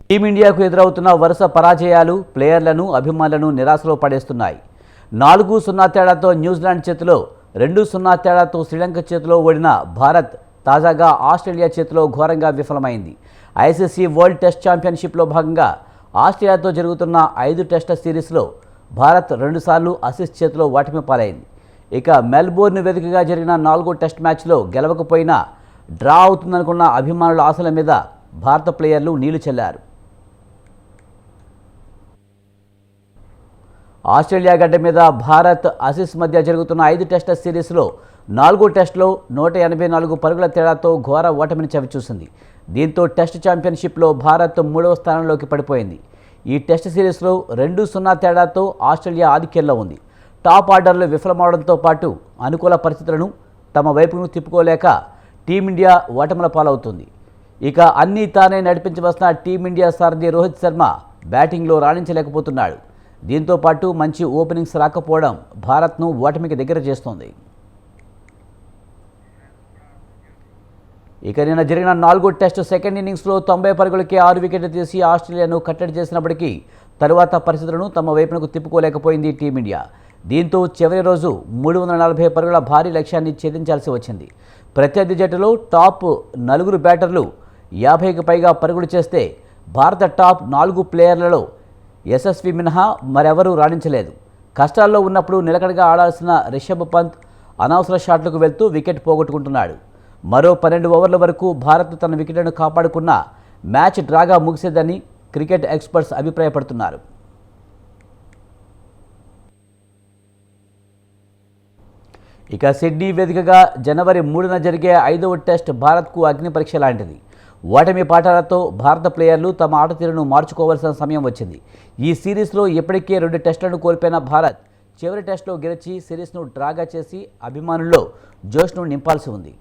టీమిండియాకు ఎదురవుతున్న వరుస పరాజయాలు ప్లేయర్లను అభిమానులను నిరాశలో పడేస్తున్నాయి. 4-0 తేడాతో న్యూజిలాండ్ చేతిలో, 2-0 తేడాతో శ్రీలంక చేతిలో ఓడిన భారత్ తాజాగా ఆస్ట్రేలియా చేతిలో ఘోరంగా విఫలమైంది. ఐసీసీ వరల్డ్ టెస్ట్ ఛాంపియన్షిప్లో భాగంగా ఆస్ట్రేలియాతో జరుగుతున్న 5 టెస్టుల సిరీస్లో భారత్ 2 సార్లు ఆసీస్ చేతిలో ఓటమి పాలైంది. ఇక మెల్బోర్న్ వేదికగా జరిగిన 4వ టెస్ట్ మ్యాచ్లో గెలవకపోయినా డ్రా అవుతుందనుకున్న అభిమానుల ఆశల మీద భారత ప్లేయర్లు నీళ్లు చల్లారు. ఆస్ట్రేలియా గడ్డ మీద భారత్ ఆసీస్ మధ్య జరుగుతున్న 5 టెస్టుల సిరీస్లో 4వ టెస్టులో 184 పరుగుల తేడాతో ఘోర ఓటమిని చవిచూసింది. దీంతో టెస్ట్ ఛాంపియన్షిప్లో భారత్ 3వ స్థానంలోకి పడిపోయింది. ఈ టెస్ట్ సిరీస్లో 2-0 తేడాతో ఆస్ట్రేలియా ఆధిక్యంలో ఉంది. టాప్ ఆర్డర్లు విఫలమవడంతో పాటు అనుకూల పరిస్థితులను తమ వైపును తిప్పుకోలేక టీమిండియా ఓటముల పాలవుతుంది. ఇక అన్నీ తానే నడిపించవలసిన టీమిండియా సారథి రోహిత్ శర్మ బ్యాటింగ్లో రాణించలేకపోతున్నాడు. దీంతో పాటు మంచి ఓపెనింగ్స్ రాకపోవడం భారత్ను ఓటమికి దగ్గర చేస్తోంది. ఇక నిన్న జరిగిన 4వ టెస్టు సెకండ్ ఇన్నింగ్స్లో 90 పరుగులకే 6 వికెట్లు తీసి ఆస్ట్రేలియాను కట్టడి చేసినప్పటికీ తరువాత పరిస్థితులను తమ వైపునకు తిప్పుకోలేకపోయింది టీమిండియా. దీంతో చివరి రోజు 340 పరుగుల భారీ లక్ష్యాన్ని ఛేదించాల్సి వచ్చింది. ప్రత్యర్థి జట్టులో టాప్ 4 బ్యాటర్లు 50కి పైగా పరుగులు చేస్తే భారత టాప్ 4 ప్లేయర్లలో యశస్వి మినహా మరెవరూ రాణించలేదు. కష్టాల్లో ఉన్నప్పుడు నిలకడగా ఆడాల్సిన రిషబ్ పంత్ అనవసర షాట్లకు వెళ్తూ వికెట్ పోగొట్టుకుంటున్నాడు. మరో 12 ఓవర్ల వరకు భారత్ తన వికెట్లను కాపాడుకున్న మ్యాచ్ డ్రాగా ముగిసేదని క్రికెట్ ఎక్స్పర్ట్స్ అభిప్రాయపడుతున్నారు. ఇక సిడ్నీ వేదికగా జనవరి 3న జరిగే 5వ టెస్ట్ భారత్కు అగ్ని పరీక్ష లాంటిది. ఓటమి పాఠాలతో భారత ప్లేయర్లు తమ ఆట తీరును మార్చుకోవాల్సిన సమయం వచ్చింది. ఈ సిరీస్లో ఇప్పటికే 2 టెస్టులను కోల్పోయిన భారత్ చివరి టెస్టులో గెలిచి సిరీస్ను డ్రాగా చేసి అభిమానుల్లో జోష్ను నింపాల్సి ఉంది.